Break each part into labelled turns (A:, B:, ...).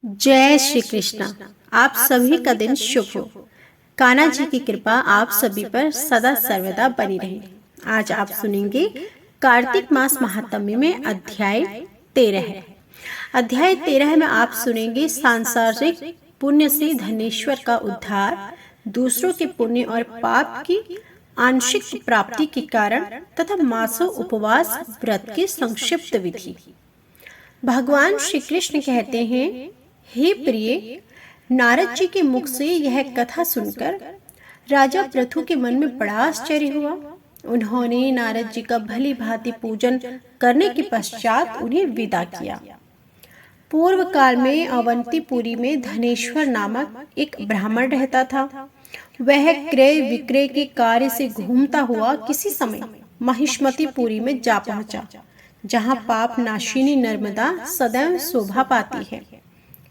A: जय श्री कृष्णा। आप सभी का दिन शुभ हो। कान्हा जी की कृपा आप सभी पर सदा सर्वदा बनी रहे। आज आप सुनेंगे कार्तिक मास महात्म्य में अध्याय 13 है। अध्याय 13 में आप सुनेंगे सांसारिक पुण्य से धनेश्वर का उद्धार, दूसरों के पुण्य और पाप की आंशिक प्राप्ति के कारण तथा मासों उपवास व्रत की संक्षिप्त विधि। भगवान श्री कृष्ण कहते हैं, हे प्रिय, नारद जी के मुख से यह कथा सुनकर राजा पृथु के मन में बड़ा आश्चर्य हुआ। उन्होंने नारद जी का भली भांति पूजन करने के पश्चात उन्हें विदा किया। पूर्व काल में अवंतीपुरी में धनेश्वर नामक एक ब्राह्मण रहता था। वह क्रय विक्रय के कार्य से घूमता हुआ किसी समय महिष्मतीपुरी में जा पहुंचा, जहां पाप नाशिनी नर्मदा सदैव शोभा पाती है।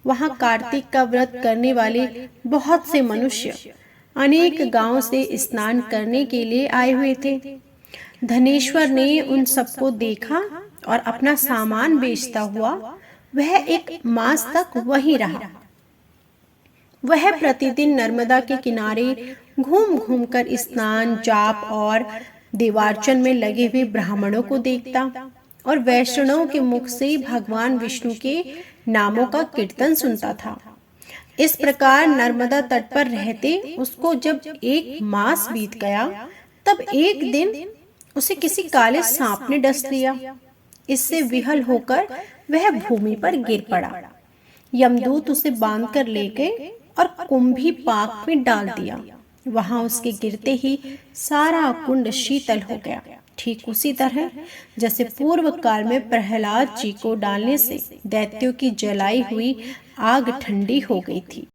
A: वहां कार्तिक का व्रत करने वाले बहुत से मनुष्य अनेक गांवों से स्नान करने के लिए आए हुए थे। धनेश्वर ने उन सबको देखा और अपना सामान बेचता हुआ वह एक मास तक वहीं रहा। वह प्रतिदिन नर्मदा के किनारे घूम घूम कर स्नान, जाप और देवार्चन में लगे हुए ब्राह्मणों को देखता और वैष्णवों के मुख से भगवान विष्णु के नामों का कीर्तन सुनता था। इस प्रकार नर्मदा तट पर रहते उसको जब एक मास बीत गया, तब एक दिन उसे किसी काले सांप ने डस लिया। इससे विहल होकर वह भूमि पर गिर पड़ा। यमदूत उसे बांधकर ले गए और कुंभी पाक में डाल दिया। वहां उसके गिरते ही सारा कुंड शीतल हो गया, ठीक उसी तरह जैसे पूर्व काल में प्रहलाद जी को डालने से दैत्यों की जलाई हुई आग ठंडी हो गई थी।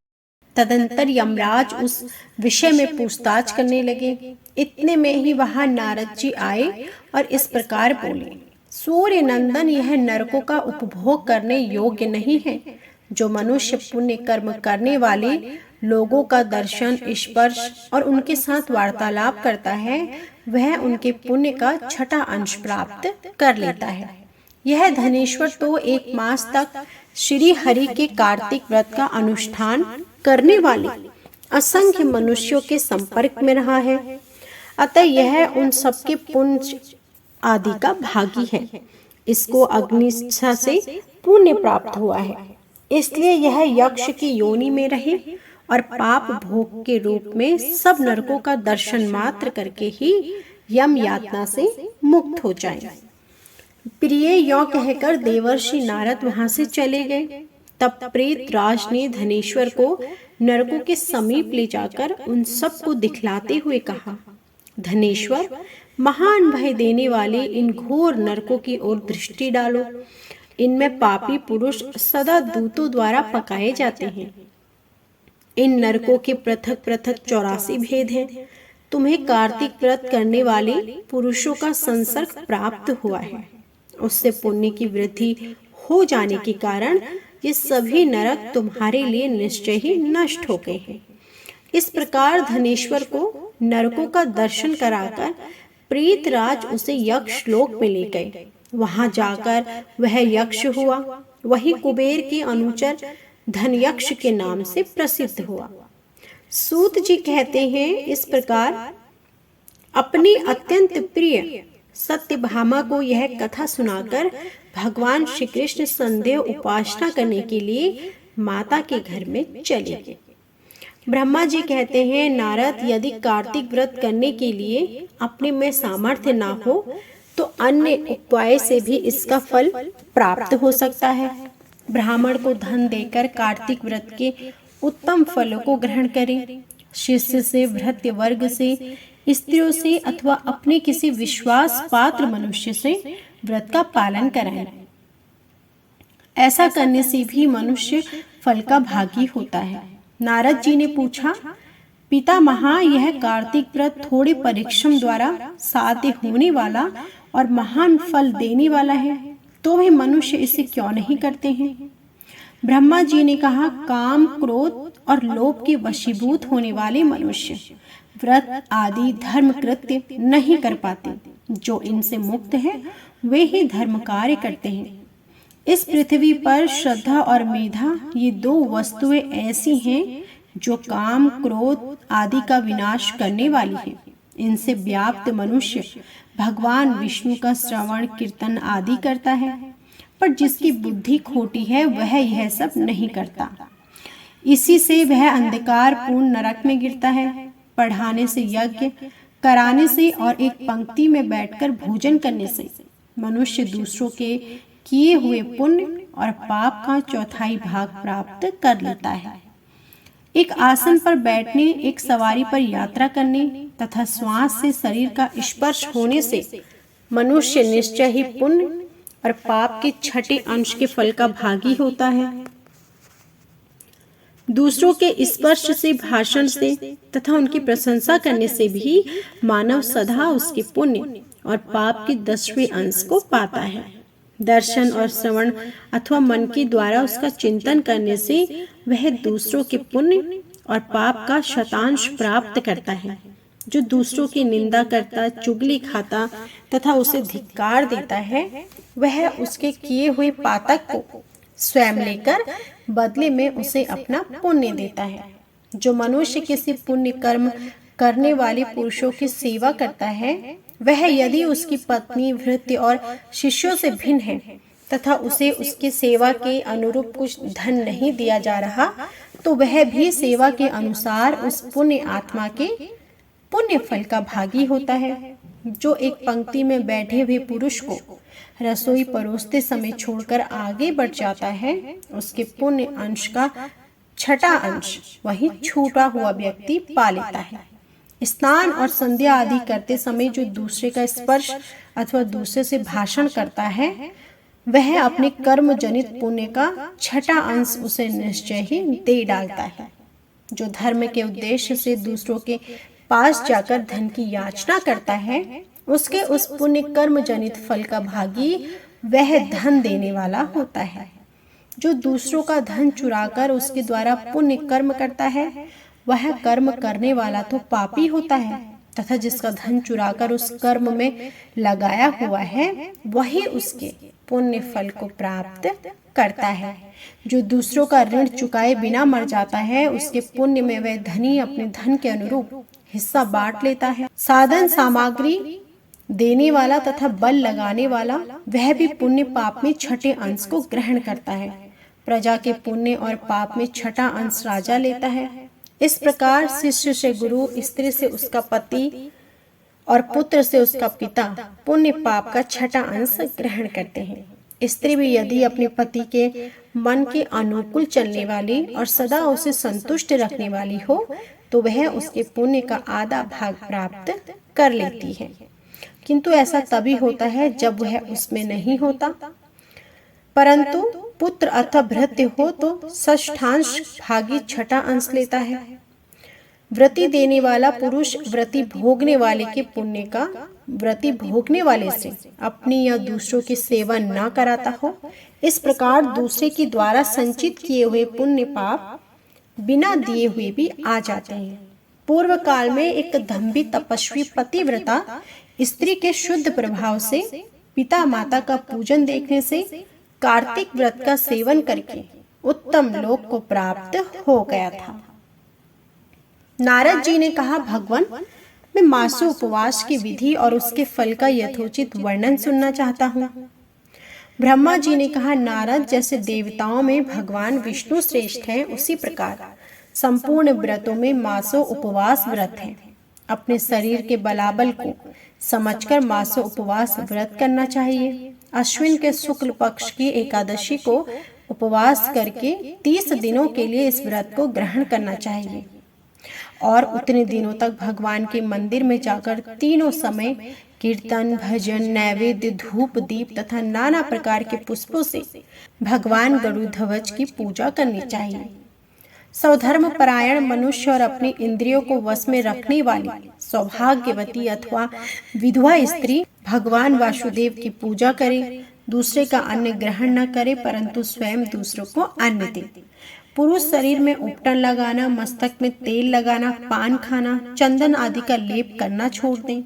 A: तदंतर यमराज उस विषय में पूछताछ करने लगे। इतने में ही वहां नारद जी आए और इस प्रकार बोले, सूर्य नंदन, यह नरकों का उपभोग करने योग्य नहीं है। जो मनुष्य पुण्य कर्म करने वाले लोगों का दर्शन, स्पर्श और उनके साथ वार्तालाप करता है, वह उनके पुण्य का छठा अंश प्राप्त कर लेता है। यह धनेश्वर तो एक मास तक श्री हरि के कार्तिक व्रत का अनुष्ठान करने वाले असंख्य मनुष्यों के संपर्क में रहा है, अतः यह उन सबके पुण्य आदि का भागी है। इसको अग्निच्छा से पुण्य प्राप्त हुआ है, इसलिए यह यक्ष की योनि में रहे और पाप भोग के रूप में सब नरकों का दर्शन मात्र करके ही यम यातना से मुक्त हो जाए। प्रिय, यो कहकर देवर्षि नारद वहां से चले गए। तब प्रेत राज ने धनेश्वर को नरकों के समीप ले जाकर उन सबको दिखलाते हुए कहा, धनेश्वर, महान भय देने वाले इन घोर नरकों की ओर दृष्टि डालो। इनमें पापी पुरुष सदा दूतों द्वारा पकाए जाते हैं। इन नरकों के पृथक पृथक 84 भेद हैं। तुम्हें कार्तिक व्रत करने वाले पुरुषों का संसर्ग प्राप्त हुआ है। उससे पुण्य की वृद्धि हो जाने के कारण ये सभी नरक तुम्हारे लिए निश्चय ही नष्ट हो गए हैं। इस प्रकार धनेश्वर को नरकों का दर्शन कराकर प्रीतराज उसे यक्ष लोक में ले गए। वहां जाकर वह यक्ष हुआ। वही कुबेर के अनुचर धनयक्ष के नाम से प्रसिद्ध हुआ। सूत जी कहते हैं, इस प्रकार अपनी अत्यंत प्रिय सत्यभामा को यह कथा सुनाकर भगवान श्री कृष्ण संध्या उपासना करने के लिए माता के घर में चले गए। ब्रह्मा जी कहते हैं, नारद, यदि कार्तिक व्रत करने के लिए अपने में सामर्थ्य ना हो तो अन्य उपाय से भी इसका फल प्राप्त हो सकता है। ब्राह्मण को धन देकर कार्तिक व्रत के उत्तम फलों को ग्रहण करें। शिष्य से, भृत्य वर्ग से, स्त्रियों से अथवा अपने किसी विश्वास पात्र मनुष्य से व्रत का पालन कराएं। ऐसा करने से भी मनुष्य फल का भागी होता है। नारद जी ने पूछा, पितामहा, यह कार्तिक व्रत थोड़े परिश्रम द्वारा साध्य होने वाला और महान फल देने वाला है, तो वे मनुष्य इसे क्यों नहीं करते हैं? ब्रह्मा जी ने कहा, काम, क्रोध और लोभ के वशीभूत होने वाले मनुष्य व्रत आदि धर्म कृत्य नहीं कर पाते। जो इनसे मुक्त है वे ही धर्म कार्य करते हैं। इस पृथ्वी पर श्रद्धा और मेधा ये दो वस्तुएं ऐसी हैं जो काम, क्रोध आदि का विनाश करने वाली है। इनसे व्याप्त मनुष्य भगवान विष्णु का श्रवण, कीर्तन आदि करता है, पर जिसकी बुद्धि खोटी है वह यह सब नहीं करता। इसी से वह अंधकार पूर्ण नरक में गिरता है। पढ़ाने से, यज्ञ कराने से और एक पंक्ति में बैठकर भोजन करने से मनुष्य दूसरों के किए हुए पुण्य और पाप का चौथाई भाग प्राप्त कर लेता है। एक आसन पर बैठने, एक सवारी पर यात्रा करने तथा श्वास से शरीर का स्पर्श होने से मनुष्य निश्चय ही पुण्य और पाप के छठे अंश के फल का भागी होता है। दूसरों के स्पर्श से, भाषण से तथा उनकी प्रशंसा करने से भी मानव सदा उसके पुण्य और पाप के 10वें अंश को पाता है। दर्शन और श्रवण अथवा मन के द्वारा उसका चिंतन करने से वह दूसरों के पुण्य और पाप का शतांश प्राप्त करता है। जो दूसरों की निंदा करता, चुगली खाता तथा उसे धिक्कार देता है, वह उसके किए हुए पातक को स्वयं लेकर बदले में उसे अपना पुण्य देता है। जो मनुष्य किसी पुण्य कर्म करने वाले पुरुषों की सेवा करता है, वह यदि उसकी पत्नी, भृत्य और शिष्यों से भिन्न है तथा उसे उसकी सेवा के अनुरूप कुछ धन नहीं दिया जा रहा, तो वह भी सेवा के अनुसार उस पुण्य आत्मा के पुण्य फल का भागी होता है। जो एक पंक्ति में बैठे हुए पुरुष को रसोई परोसते समय छोड़कर आगे बढ़ जाता है, उसके पुण्य अंश का छठा अंश वही छूटा हुआ व्यक्ति पा लेता है। स्नान और संध्या आदि करते समय जो दूसरे का स्पर्श अथवा दूसरे से भाषण करता है, वह अपने कर्म जनित पुण्य का छठा अंश उसे निश्चय ही दे डालता है। जो धर्म के उद्देश्य से दूसरों के पास जाकर धन की याचना करता है, उसके उस पुण्य कर्म जनित फल का भागी वह धन देने वाला होता है। जो दूसरों का धन चुराकर उसके द्वारा पुण्य कर्म करता है, वह कर्म करने वाला तो पापी होता है, तथा जिसका धन चुराकर उस कर्म में लगाया हुआ है, वही उसके पुण्य फल को प्राप्त करता है। जो दूसरों का ऋण चुकाए बिना मर जाता है, उसके पुण्य में वह धनी अपने धन के अनुरूप हिस्सा बांट लेता है। साधन सामग्री देने वाला तथा बल लगाने वाला वह भी पुण्य पाप में छठे अंश को ग्रहण करता है। प्रजा के पुण्य और पाप में छठा अंश राजा लेता है। इस प्रकार शिष्य से गुरु, स्त्री से उसका पति और पुत्र से उसका पिता पुण्य पाप का छठा अंश ग्रहण करते हैं। स्त्री भी यदि अपने पति के मन के अनुकूल चलने वाली और सदा उसे संतुष्ट रखने वाली हो, तो वह उसके पुण्य का आधा भाग प्राप्त कर लेती है। किंतु ऐसा तभी होता है जब वह उसमें नहीं होता। परंतु पुत्र अथवा भृत्य हो तो षष्ठांश भागी छठा अंश लेता है। व्रति देने वाला पुरुष व्रति भोगने वाले के पुण्य का व्रति भोगने वाले से अपनी या दूसरों की सेवा न कराता हो। इस प्रकार दूसरे के द्वारा संचित किए हुए पुण्य पाप बिना दिए हुए भी आ जाते हैं। पूर्व काल में एक दंभी तपस्वी पतिव्रता स्त्री के शुद्ध प्रभाव से, पिता माता का पूजन देखने से, कार्तिक व्रत का सेवन करके उत्तम लोक को प्राप्त हो गया था। नारद जी ने कहा, भगवान, मैं मासो उपवास की विधि और उसके फल का यथोचित वर्णन सुनना चाहता हूँ। ब्रह्मा जी ने कहा, नारद, जैसे देवताओं में भगवान विष्णु श्रेष्ठ हैं, उसी प्रकार संपूर्ण व्रतों में मासो उपवास व्रत है। अपने शरीर के बलाबल को समझकर मासो उपवास व्रत करना चाहिए। अश्विन के शुक्ल पक्ष की एकादशी को उपवास करके 30 दिनों के लिए इस व्रत को ग्रहण करना चाहिए और उतने दिनों तक भगवान के मंदिर में जाकर तीनों समय कीर्तन, भजन, नैवेद्य, धूप, दीप तथा नाना प्रकार के पुष्पों से भगवान गरुड़ध्वज की पूजा करनी चाहिए। स्वधर्म परायण मनुष्य और अपनी इंद्रियों को वश में रखने वाली सौभाग्यवती अथवा विधवा स्त्री भगवान वासुदेव की पूजा करे, दूसरे का अन्न ग्रहण न करे, परंतु स्वयं दूसरों को अन्न दे। पुरुष शरीर में उपटन लगाना, मस्तक में तेल लगाना, पान खाना, चंदन आदि का लेप करना छोड़ दें।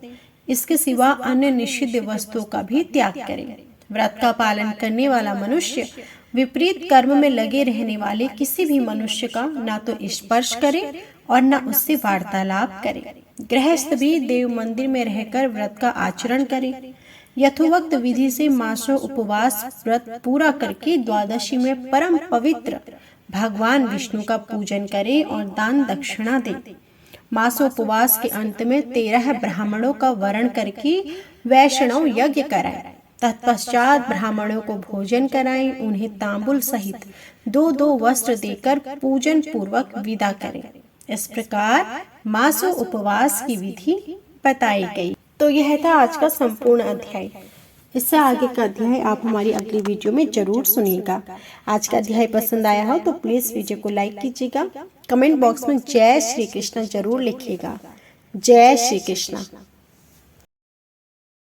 A: इसके सिवा अन्य निषिद्ध वस्तुओं का भी त्याग करें। व्रत का पालन करने वाला मनुष्य विपरीत कर्म में लगे रहने वाले किसी भी मनुष्य का ना तो स्पर्श करे और न उससे वार्तालाप करे। गृहस्थ भी देव मंदिर में रहकर व्रत का आचरण करे। यथोवक्त विधि से मासों उपवास व्रत पूरा करके द्वादशी में परम पवित्र भगवान विष्णु का पूजन करे और दान दक्षिणा दे। मासों उपवास के अंत में 13 ब्राह्मणों का वरण करके वैष्णव यज्ञ कराए। तत्पश्चात ब्राह्मणों को भोजन कराएं, उन्हें तांबुल सहित 2-2 वस्त्र देकर पूजन पूर्वक विदा करें। इस प्रकार मासों उपवास की विधि बताई गई। तो यह था आज का संपूर्ण अध्याय। इससे आगे का अध्याय आप हमारी अगली वीडियो में जरूर सुनिएगा। आज का अध्याय पसंद आया हो तो प्लीज वीडियो को लाइक कीजिएगा। कमेंट बॉक्स में जय श्री कृष्ण जरूर लिखिएगा। जय श्री कृष्ण।